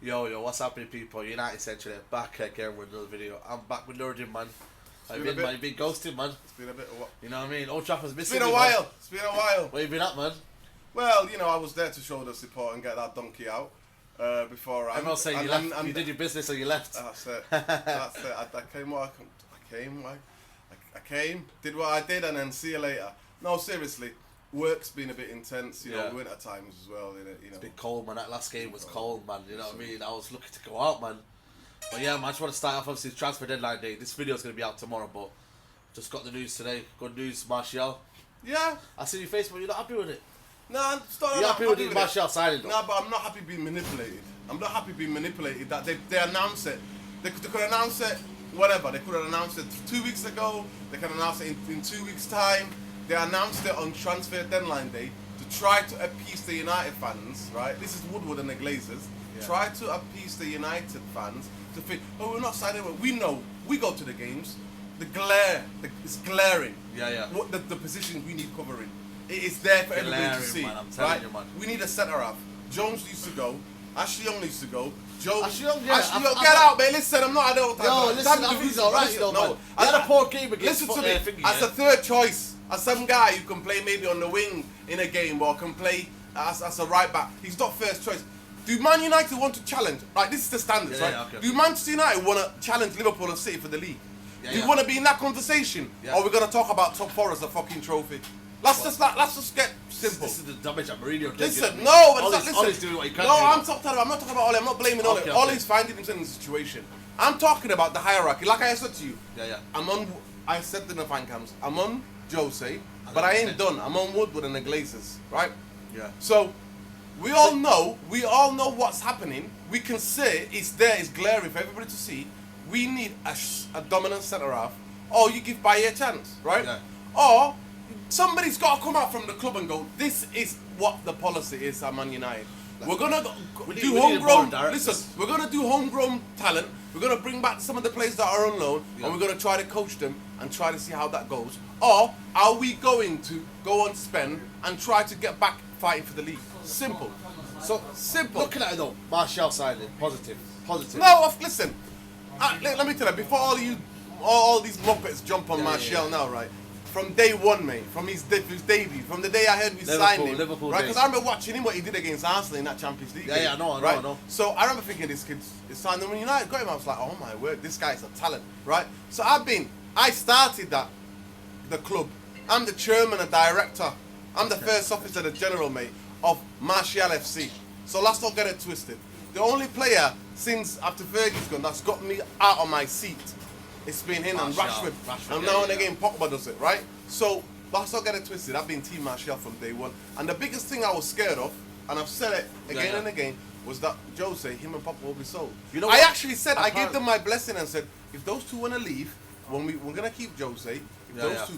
Yo, what's happening, people? United Central back again with another video. I'm back with Nordin, man. I've been ghosted, man. It's been a bit of what? You know what I mean? Old Trafford's missing. It's been a while. It's been a while. Where you been at, man? Well, you know, I was there to show the support and get that donkey out before. I'm not saying you left. And you did your business or you left. That's it. That's it. I came, did what I did, and then see you later. No, seriously. Work's been a bit intense, you know, winter times as well, you know. It's been cold, man. That last game was cold, man. You know what I mean? I was looking to go out, man. But yeah, man, I just want to start off, obviously, transfer deadline day. This video is going to be out tomorrow, but just got the news today. Good news, Martial. Yeah. I see your Facebook, you're not happy with it? No, I'm still you're happy with the Martial signing, though? No, but I'm not happy being manipulated. I'm not happy being manipulated that they announced it. They could announce it, whatever. They could have announced it 2 weeks ago. They can announce it in 2 weeks' time. They announced it on transfer deadline day to try to appease the United fans, right? This is Woodward and the Glazers. Yeah. Try to appease the United fans to think, oh, we're not signing it. We know. We go to the games. The glare, it's glaring. Yeah. What the positions we need covering. It is there for everybody to see. Man, I'm telling you, man. We need a centre half. Jones needs to go. Ashley Young needs to go. Ashley Young, yeah. Get out, man. Listen, I'm not. I don't. Yo, listen, I think he's alright. No, I had a poor game against. Listen to me. As a third choice. As some guy who can play maybe on the wing in a game or can play as a right back, he's not first choice. Do Man United want to challenge? Right, this is the standards, right? Yeah, okay. Do Manchester United want to challenge Liverpool and City for the league? Do you want to be in that conversation? Yeah. Or are we going to talk about top four as a fucking trophy? Let's just get simple. This is the damage that Mourinho did. Listen, no, Ollie's doing what he can do. I'm not talking about Ollie. I'm not blaming Ollie. Ollie's finding himself in the situation. I'm talking about the hierarchy. Like I said to you, I said in the fan cams, I'm on Jose, but I ain't done. I'm on Woodward and the Glazers, right? Yeah. So we all know what's happening. We can say it's there, it's glaring for everybody to see. We need a dominant centre half, or you give Baye a chance, right? Yeah. Or somebody's got to come out from the club and go, this is what the policy is at Man United. We're gonna do homegrown. Listen, we're gonna do homegrown talent. We're gonna bring back some of the players that are on loan, and we're gonna try to coach them and try to see how that goes. Or are we going to go on spend and try to get back fighting for the league? Simple. So simple. Looking at it though, Martial signing, positive. No, listen. Let me tell you, before all these muppets jump on Martial now, right? From day one, mate, from his debut, from the day I heard we signed him, right? Because I remember watching him what he did against Arsenal in that Champions League game. I know. So I remember thinking this kid's signed, and when United got him, I was like, oh my word, this guy's a talent, right? So I started the club. I'm the chairman and director. I'm the first officer, the general, mate, of Martial FC. So let's not get it twisted. The only player since after Fergie's gone that's got me out of my seat, it's been him and Rashford. And now and again Pogba does it, right? So let's not get it twisted. I've been Team Martial from day one. And the biggest thing I was scared of, and I've said it again and again, was that Jose, him and Pogba will be sold. You know what? I actually said, I gave them my blessing and said, if those two want to leave, we're gonna keep Jose.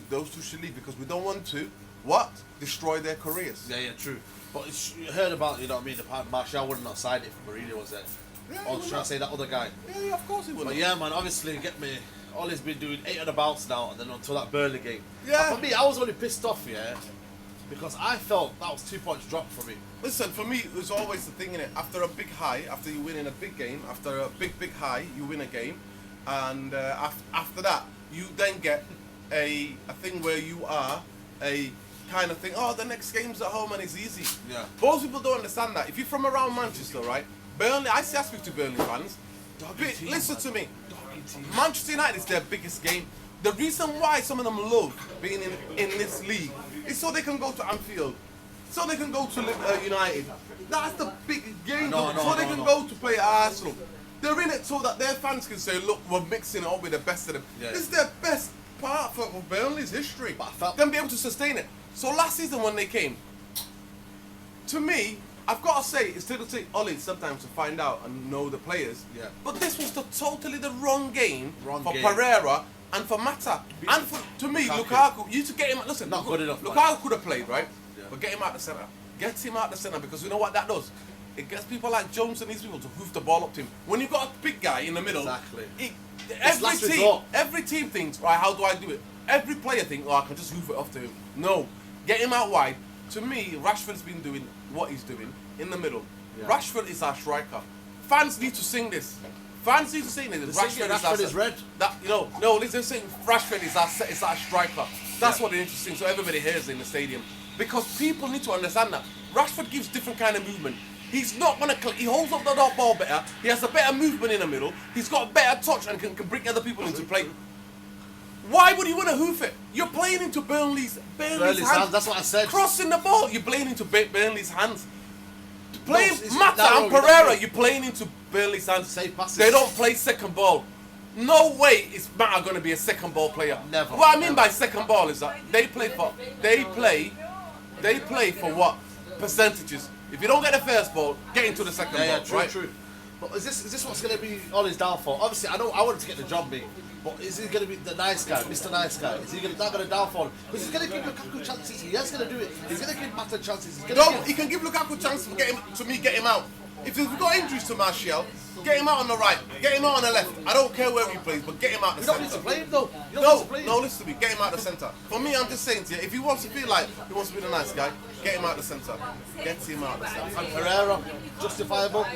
Those two should leave because we don't want to destroy their careers. Yeah, true. But you heard about, you know what I mean, the part Martial would not sign it if Mourinho was there. Yeah, I was trying to say that other guy. Yeah, of course he would. But yeah, man, obviously, get me. Ollie's been doing 8 bouts now, and then until that Burnley game. Yeah. And for me, I was only pissed off, because I felt that was 2 points dropped for me. Listen, for me, it was always the thing, innit? After a big high, after you win in a big game, after a big high, you win a game, and after that, you then get a thing where you are a kind of thing, oh, the next game's at home and it's easy. Yeah. Most people don't understand that. If you're from around Manchester, right? Burnley, I speak to Burnley fans. Listen to me. Manchester United is their biggest game. The reason why some of them love being in this league is so they can go to Anfield, so they can go to United. That's the big game. So they can go to play at Arsenal. They're in it so that their fans can say, look, we're mixing it up with the best of them. Yeah. This is their best part for Burnley's history. Them be able to sustain it. So last season when they came, to me, I've got to say, it's still take Ollie sometimes to find out and know the players. Yeah. But this was totally the wrong game for Pereira and for Mata. And to me, Lukaku, you to get him, listen, not good enough. Lukaku could have played, right? Yeah. But get him out the centre. Get him out the centre because you know what that does? It gets people like Jones and these people to hoof the ball up to him. When you've got a big guy in the middle, every team thinks, right, how do I do it? Every player thinks, oh, I can just hoof it off to him. No. Get him out wide. To me, Rashford's been doing what he's doing in the middle. Yeah. Rashford is our striker. fans need to sing this. Fans need to sing this. Rashford is red. That, no, listen, Rashford is our striker. That's what they need to sing, so everybody hears it in the stadium. Because people need to understand that Rashford gives different kind of movement. He's not gonna. He holds up the ball better. He has a better movement in the middle. He's got a better touch and can bring other people into play. Why would you want to hoof it? You're playing into Burnley's hands. That's what I said. Crossing the ball, you're playing into Burnley's hands. Playing No, Mata and Pereira, you're playing into Burnley's hands. Safe passes. They don't play second ball. No way is Mata going to be a second ball player. Never. What I mean by second ball is that they play for what? Percentages. If you don't get the first ball, get into the second ball. True, right? true. But is this what's going to be on his downfall? Obviously, I know I wanted to get the job, mate. But is he going to be the nice guy, Mr. Nice Guy? Is he not going to downfall? Because he's going to give Lukaku chances. He is going to do it. He's going to give Mata chances. He can give Lukaku chances to get him out. If we've got injuries to Martial, get him out on the right, get him out on the left. I don't care where he plays, but get him out the centre. You don't need to play him though. No, listen to me. Get him out the centre. For me, I'm just saying to you, if he wants to feel like he wants to be the nice guy, get him out the centre. Get him out the centre. And Pereira, justifiable.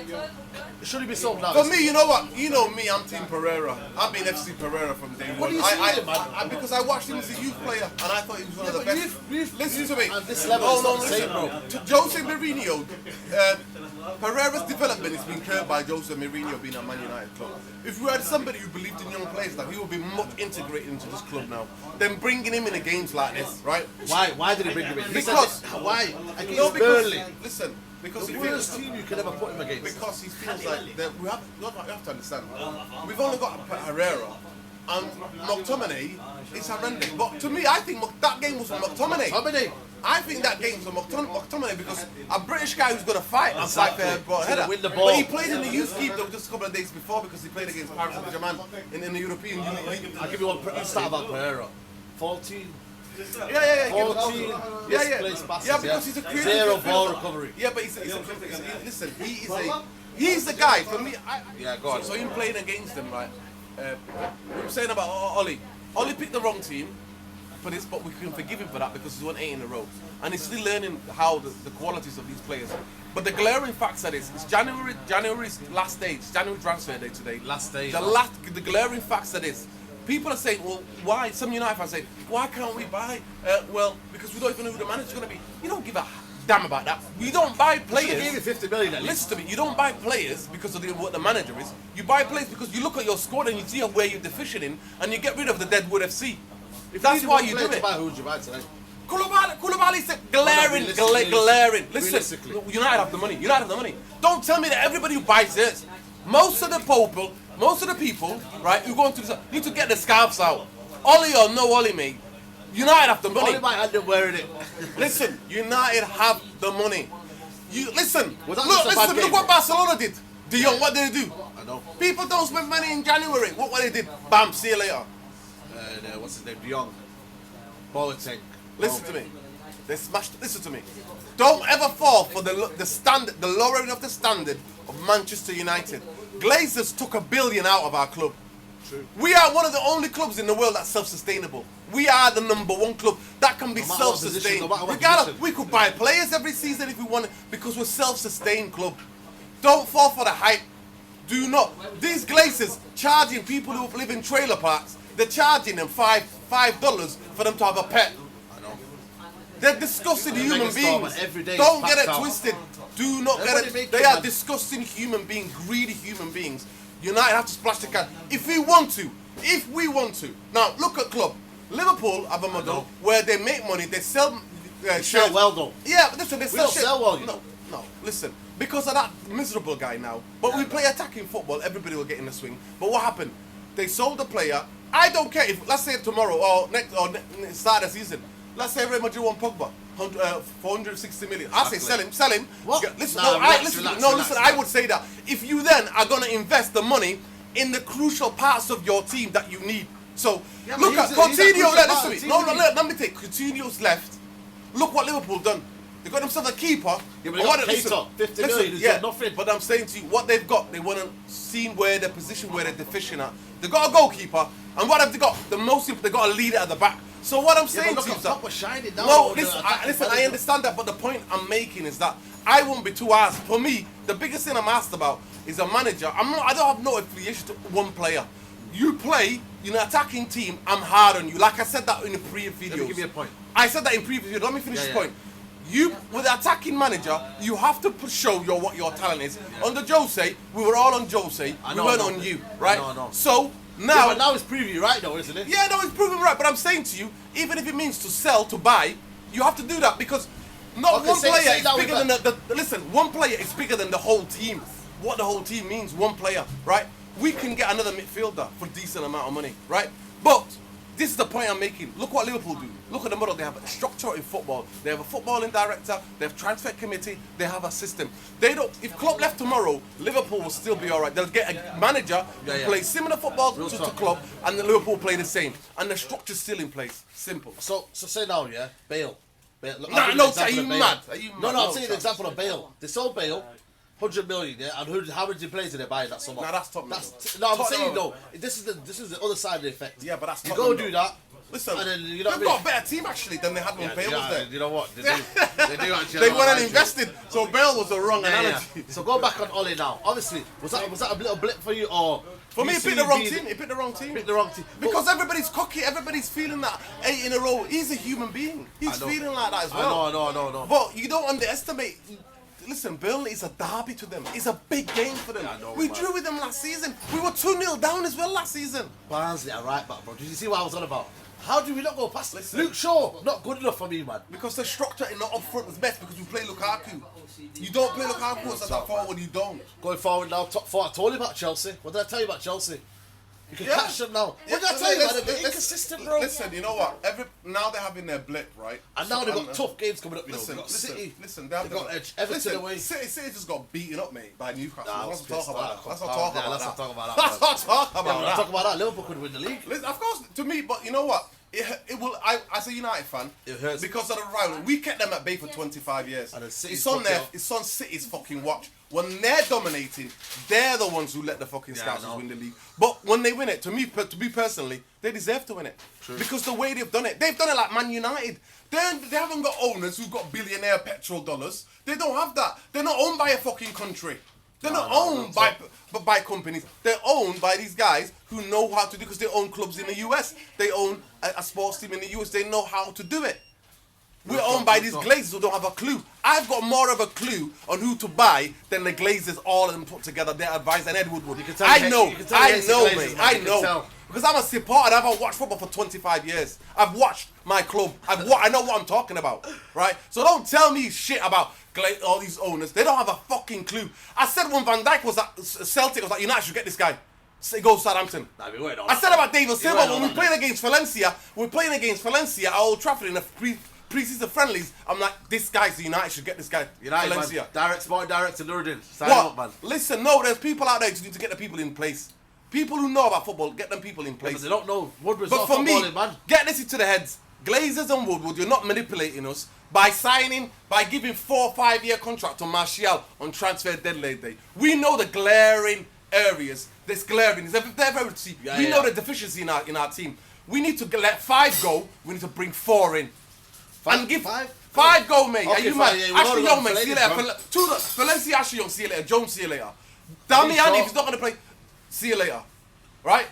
Should he be sold now? For me, you know what? You know me, I'm Team Pereira. I've been FC Pereira from day one. What do you see him, man? Because I watched him as a youth player, and I thought he was one of the best. Listen to me. At this level, listen. Jose Mourinho, Pereira's development has been curbed by Jose Mourinho being at Man United club. If we had somebody who believed in young players, like he would be much integrated into this club now. Then bringing him in the games like this, right? Why did he bring him in? Because why? Because Burnley. Listen. Because the worst team you could ever put him against. Because he feels like that we have to understand. We've only got Herrera and McTominay is horrendous. But to me, I think that game was for McTominay. I think that game was for McTominay because a British guy who's going to fight and win the ball. But he played in the youth team just a couple of days before because he played against Paris Saint-Germain in the European League. I'll give you one stat about Pereira. 14. Yeah. 14 misplaced passes. Yeah, because he's a creative. Zero ball recovery. Yeah, but listen, he's the guy for me. Go on. So him playing against him, right? I'm saying about Ollie. Ollie picked the wrong team for this, but we can forgive him for that because he's won 8 in a row, and he's still learning how the qualities of these players. But the glaring facts are this: it's January's last day. It's January transfer day today. Last day. The glaring facts are this. People are saying, well, why? Some United fans say, why can't we buy? Well, because we don't even know who the manager's going to be. You don't give a damn about that. We don't buy players. They gave you 50 million at least. Listen to me. You don't buy players because of what the manager is. You buy players because you look at your squad and you see where you're deficient in, and you get rid of the Deadwood FC. If that's why you do it. Who would you buy today? Koulibaly's glaring. Listen, United have the money. Don't tell me that everybody who buys this. Most of the people, right, who go into this need to get the scarves out. Ollie or no Ollie, mate. United have the money. Ollie might end up wearing it. Listen, United have the money. Listen, look look what Barcelona did. De Jong, what did they do? I know. People don't spend money in January. What they did? Bam, see you later. What's his name? De Jong. Boateng. Listen to me. They smashed. Listen to me. Don't ever fall for the standard, the lowering of the standard of Manchester United. Glazers took $1 billion out of our club. True. We are one of the only clubs in the world that's self-sustainable. We are the #1 club that can be self-sustained. Regardless, we could buy players every season if we wanted because we're self-sustained club. Don't fall for the hype. Do not. These Glazers charging people who live in trailer parks. They're charging them $5 for them to have a pet. I know. They're disgusting human beings. Every day Don't get it twisted. Do not get it. They are disgusting human beings, greedy human beings. United have to splash the cash if we want to. Now look at club. Liverpool have a model where they make money. They sell. Sell well though. Yeah, but listen, they sell shit. Sell well, you know. No, listen. Because of that miserable guy now. But we play attacking football. Everybody will get in the swing. But what happened? They sold the player. I don't care if, let's say tomorrow or start of the season. Let's say Real Madrid want Pogba, 460 million. I say sell him. What? Listen, Relax. I would say that if you then are going to invest the money in the crucial parts of your team that you need. So look at Coutinho. Listen to me. Let me take Coutinho's left. Look what Liverpool done. They got themselves a keeper. Yeah, but they got 50 million. He's done nothing. But I'm saying to you, what they've got, they want to see where the position where they're deficient at. They got a goalkeeper, and what have they got? They got a leader at the back. So what I'm saying to you is that shining down. No, listen, I understand that, but the point I'm making is that I won't be too asked. For me, the biggest thing I'm asked about is a manager. I don't have no affiliation to one player. You play in an attacking team, I'm hard on you. Like I said that in the previous videos. Let me give you a point. I said that in previous videos. Let me finish this point. You, with the attacking manager, you have to show what your talent is. Under Jose, we were all on Jose. We weren't on you, right? No. So now, but now it's preview, right? Though, isn't it? Yeah, no, it's proven right. But I'm saying to you, even if it means to sell, to buy, you have to do that because not one player is bigger than the. Listen, one player is bigger than the whole team. What the whole team means, one player, right? We can get another midfielder for a decent amount of money, right? But this is the point I'm making. Look what Liverpool do. Look at the model. They have a structure in football. They have a footballing director. They have transfer committee. They have a system. They don't. If Klopp left tomorrow, Liverpool will still be all right. They'll get a manager who plays similar football to Klopp, and the Liverpool play the same. And the structure's still in place. Simple. So say now, yeah, Bale. Look, No, are you mad? Are you mad? No, I'm saying the example of Bale. They sold Bale. 100 million, yeah, and how many players did they buy that summer? Nah, that's top. I'm saying though, this is the other side of the effect. Yeah, but that's you go do that. Listen, and then, you know they've got a better team actually than they had when Bale was there. You know what? They do actually. They went and invested, so Bale was the wrong analogy. So go back on Ole now. Obviously, was that a little blip for you, or for me? He picked the wrong team. He picked the wrong team. Picked the wrong team because everybody's cocky. Everybody's feeling that 8 in a row. He's a human being. He's feeling like that as well. I know. But you don't underestimate. Listen, Burnley is a derby to them. It's a big game for them. We drew with them last season. We were 2-0 down as well last season. Barnsley are right back, bro. Did you see what I was on about? How do we not go past this? Luke Shaw, not good enough for me, man. Because the structure in the up front was best because we play Lukaku. You don't play Lukaku as that forward, you don't. Going forward now, top 4. I told you about Chelsea. What did I tell you about Chelsea? You can catch them now. What did I tell you, man? They're inconsistent, bro. Listen, you know what? Now they're having their blip, right? And now they've got tough games coming up. Listen, they've got City. Listen, they've got Everton away. City just got beaten up, mate, by Newcastle. Let's not talk about that. Let's not talk about that. Let's not talk about that. Liverpool could win the league. Listen, of course, to me, but you know what? It will. As a United fan, it hurts because of the rivalry. We kept them at bay for 25 years. And it's on there. It's on City's fucking watch. When they're dominating, they're the ones who let the fucking Scousers win the league. But when they win it, to me personally, they deserve to win it. True. Because the way they've done it like Man United. They haven't got owners who've got billionaire petrol dollars. They don't have that. They're not owned by a fucking country. They're not owned by companies. They're owned by these guys who know how to do, because they own clubs in the US. They own a sports team in the US. They know how to do it. We're owned by these Glazers who don't have a clue. I've got more of a clue on who to buy than the Glazers, all of them put together, their advice, and Ed Woodward. I know, mate. I know. Because I'm a supporter. I've watched football for 25 years. I've watched my club. I know what I'm talking about, right? So don't tell me shit about all these owners. They don't have a fucking clue. I said when Van Dijk was at Celtic, I was like, United should get this guy. Say go Southampton. I said about David Silva when we played against Valencia. We're playing against Valencia at Old Trafford in a pre-season friendlies. I'm like, this guy's the United should get this guy. United, Valencia. Man. Direct to Nuruddin. Sign him up, man. Listen, no, there's people out there who need to get the people in place. People who know about football, get them people in place. But they don't know. Woodward's but not for me, man. get this into the heads. Glazers and Woodward, you're not manipulating us by giving 4 or 5 year contract to Martial on transfer deadline day. We know the glaring areas. There's glaring. We know the deficiency in our team. We need to let 5 go. We need to bring 4 in. And give 5 go, mate. Are you mad? Ashley Young, mate. See you later. Valencia, Ashley Young. See you later. Jones, see you later. Damian, if he's not going to play, see you later. Right?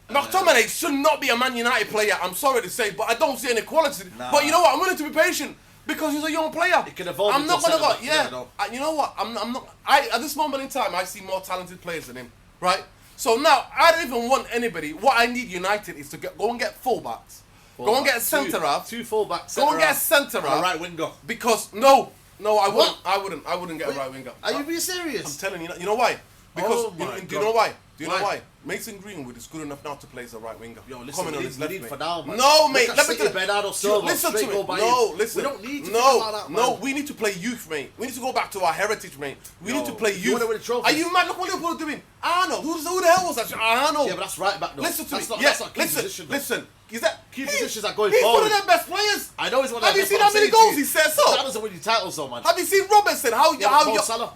McTominay should not be a Man United player. I'm sorry to say, but I don't see any quality. But you know what? I'm willing to be patient because he's a young player. He can evolve. I'm not going to go. Yeah. You know what? I'm not. At this moment in time, I see more talented players than him. Right? So now I don't even want anybody. What I need United is to go and get fullbacks. Go and get a centre half. 2 fullbacks. Go and get a centre half. A right winger. Because no, I wouldn't get a right winger. Are you being serious? I'm telling you. You know why? Because do you know why? Do you know why? Mason Greenwood is good enough now to play as a right winger. Yo, listen, we need for now, man. No, mate. Let me tell you. Bernardo Silva, listen to me. No, listen. We don't need to about that, man. No, we need to play youth, mate. We need to go back to our heritage, mate. We need to play youth. You want to win trophies? Are you mad? Look what Liverpool are doing. Arnold. Who the hell was that? Arnold. Yeah, but that's right back though. Listen to me. That's not key position. Listen. Is that key positions are going forward? He's one of their best players. I know he's one of their best. Have you seen how many goals he sets up? That doesn't win you titles though, man. Have you seen Robertson?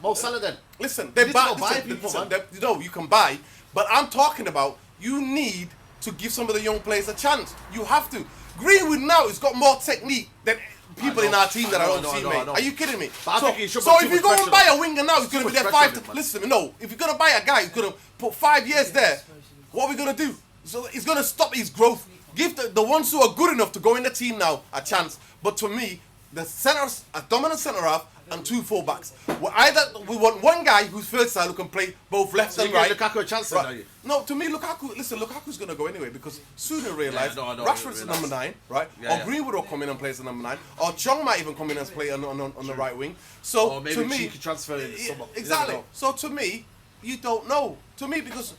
Mo Salah then. Listen, they're buy people, man. No, you can buy, but I'm talking about you need to give some of the young players a chance. You have to. Greenwood now has got more technique than people in our team that I don't see, I mate. know. Are you kidding me? But I So, think he should so put if too you go much and pressure buy on a winger now, he's going to be much there pressure on 5. him, man. Listen to me, no. If you're going to buy a guy who's going to put 5 years there, what are we going to do? So it's going to stop his growth. Give the ones who are good enough to go in the team now a chance. But to me, the centers, a dominant centre half and 2 full-backs. We want one guy who's versatile who can play both left and right. Lukaku a chance then, are you? No, to me, Lukaku's going to go anyway because sooner realise I know, Rashford's I the number 9, right? Yeah, or Greenwood will come in and play as the number 9, or Chong might even come in and play on the right wing. So Or maybe to me, cheeky transfer in summer. You exactly. never know. So to me, you don't know. To me, because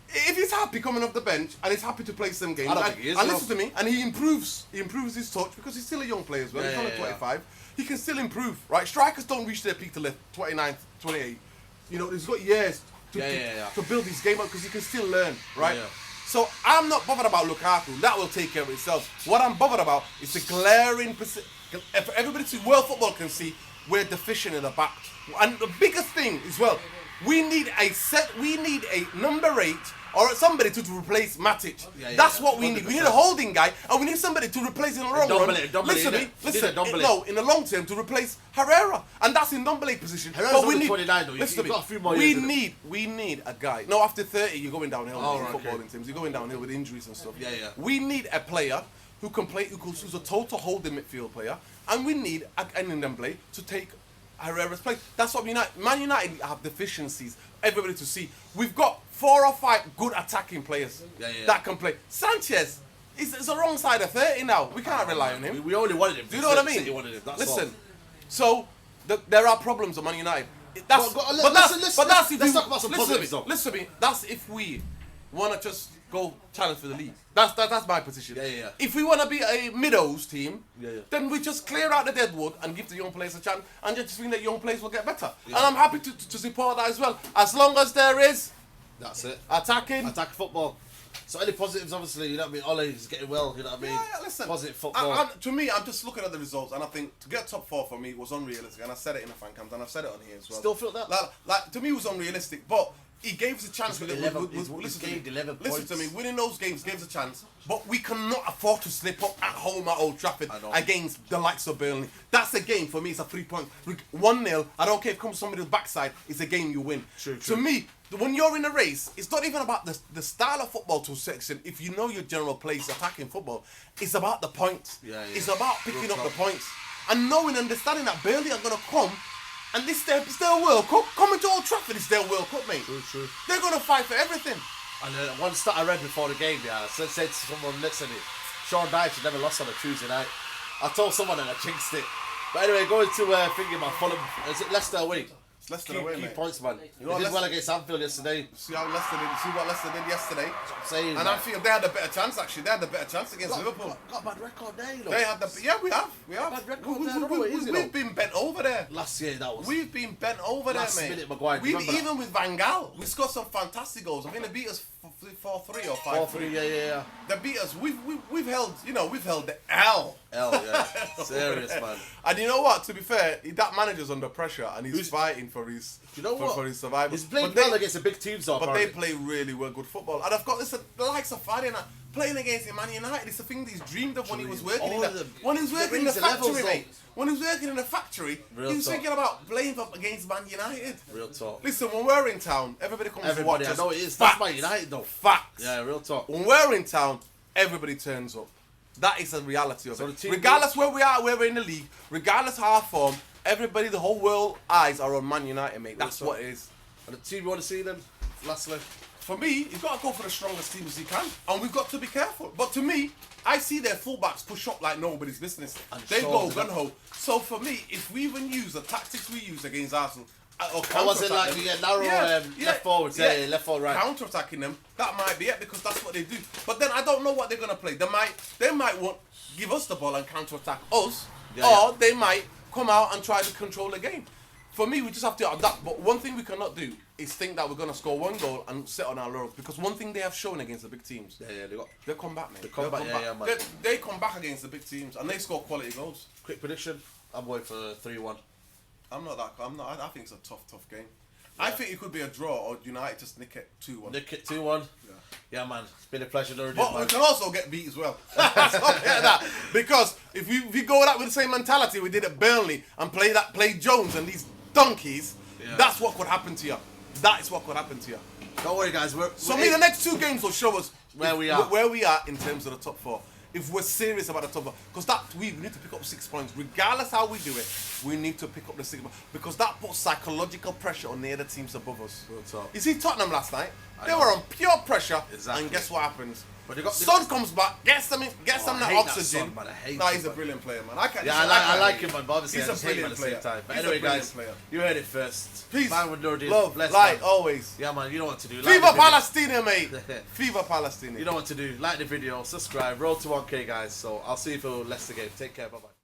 if he's happy coming off the bench and he's happy to play some games, I don't and, think he is, and no. listen to me, and he improves his touch because he's still a young player as well. Yeah, He's only yeah, yeah. 25. He can still improve, right? Strikers don't reach their peak till they're 29, 28. You know, he's got years to build his game up because he can still learn, right? Yeah. So I'm not bothered about Lukaku. That will take care of itself. What I'm bothered about is the glaring, for everybody to world football can see we're deficient in the back. And the biggest thing as well, we need a number 8 or somebody to replace Matic. That's what we need. We need a holding guy, and we need somebody to replace in the long run. Listen, in the long term to replace Herrera, and that's in Ndombele position. Herrera's only 29 though. Listen, You've got a few more years in him. we need a guy. No, after 30, you're going downhill in right, footballing teams. You're going downhill with injuries and stuff. Yeah. We need a player who can play, who's a total holding midfield player, and we need an Ndombele to take Herrera's place. That's what Man United have deficiencies. Everybody to see. We've got 4 or 5 good attacking players that can play. Sanchez is the wrong side of 30 now. We can't rely on him. We only wanted him. Do you know what I mean? City wanted him. That's Listen, all. so there are problems at Man United. Let's talk about some positives though. Listen to me. That's if we want to just go challenge for the league. That's my position. Yeah. If we want to be a Meadows team, Yeah. then we just clear out the deadwood and give the young players a chance, and just think that young players will get better. And I'm happy to support that as well, as long as there is. That's it. Attacking football. So any positives, obviously, you know what I mean? Ole is getting well, you know what I mean? Yeah, listen. Positive football. To me, I'm just looking at the results, and I think to get top 4 for me was unrealistic, and I said it in the fan cams, and I've said it on here as well. Still feel that? Like to me, it was unrealistic, but he gave us a chance. He's gained 11 Listen points. to me, winning those games gave us a chance, but we cannot afford to slip up at home at Old Trafford against the likes of Burnley. That's a game for me. It's a 3 point, 1-0. I don't care if it comes somebody's backside. It's a game you win. True. To me, when you're in a race, it's not even about the style of football to a section. If you know your general place attacking football, it's about the points. It's about picking up the points and knowing, understanding that Burnley are gonna come. And it's their World Cup. Coming to Old Trafford is their World Cup, mate. True. They're going to fight for everything. And one stat I read before the game, I said to someone next to me, Sean Dyche never lost on a Tuesday night. I told someone and I jinxed it. But anyway, going to thinking about Fulham, is it Leicester away? It's Leicester away, key mate. points, man. You know They did well against Anfield yesterday. See what Leicester did yesterday. Saying And I feel they had a better chance, actually. They had a better chance against Liverpool. Got a bad record there, you know. They had the... Yeah, we have. Bad record there, I don't know what it is, you know. We've been bent over there. Last year, that was... We've been bent over there, Last mate. minute, Maguire, do you remember Even with Van Gaal, we scored some fantastic goals. I think they beat us 4-3 or 5-3. 4-3, yeah. They beat us. We've held the L. Serious, man. And you know what? To be fair, that manager's under pressure and he's fighting for his for his survival. He's playing well against the big teams, though. But they play really well good football. And I've got the likes of Fadi now playing against Man United. It's the thing that he's dreamed of when he was working in the factory, mate. When he was working in the factory, he was thinking about playing up against Man United. Real talk. Listen, when we're in town, everybody comes to watch us. I know it is. Facts. That's Man United, though. Facts. Yeah, real talk. When we're in town, everybody turns up. That is the reality of it. Regardless where we are, where we're in the league, regardless of our form, everybody, the whole world eyes are on Man United, mate. That's what it is. And the team you want to see them, lastly? For me, you've got to go for the strongest team as you can. And we've got to be careful. But to me, I see their fullbacks push up like nobody's business. They go gun-ho. So for me, if we even use the tactics we use against Arsenal, or was it like narrow left forward, left forward, right? Counter-attacking them, that might be it because that's what they do. But then I don't know what they're going to play. They might want give us the ball and counter-attack us, or they might come out and try to control the game. For me, we just have to adapt. But one thing we cannot do is think that we're going to score one goal and sit on our laurels. Because one thing they have shown against the big teams, they come back, mate. They come back against the big teams and they score quality goals. Quick prediction, I'm going for 3-1. I'm not. I think it's a tough game. Yeah. I think it could be a draw or United just nick it 2-1. Nick it 2-1. Yeah, man. It's been a pleasure. But we can also get beat as well. That. Because If we go that with the same mentality we did at Burnley and play Jones and these donkeys, that's what could happen to you. That is what could happen to you. Don't worry, guys. The next 2 games will show us where we are. Where we are in terms of the top 4. If we're serious about the top 4, because we need to pick up 6 points, regardless how we do it. We need to pick up the 6 points because that puts psychological pressure on the other teams above us. You see Tottenham last night? They were on pure pressure, and guess what happens? Son comes back, gets them that oxygen. He's a brilliant player, man. I like him, man. But obviously, he's a brilliant player. At the same time. But anyway, guys, you heard it first. Peace, man with no deal. Love, bless, light, man. always. Yeah, man. You know what to do. Viva Palestina, mate. Viva Palestina. You know what to do. Like the video, subscribe. Roll to 1K, guys. So I'll see you for Leicester game. Take care. Bye bye.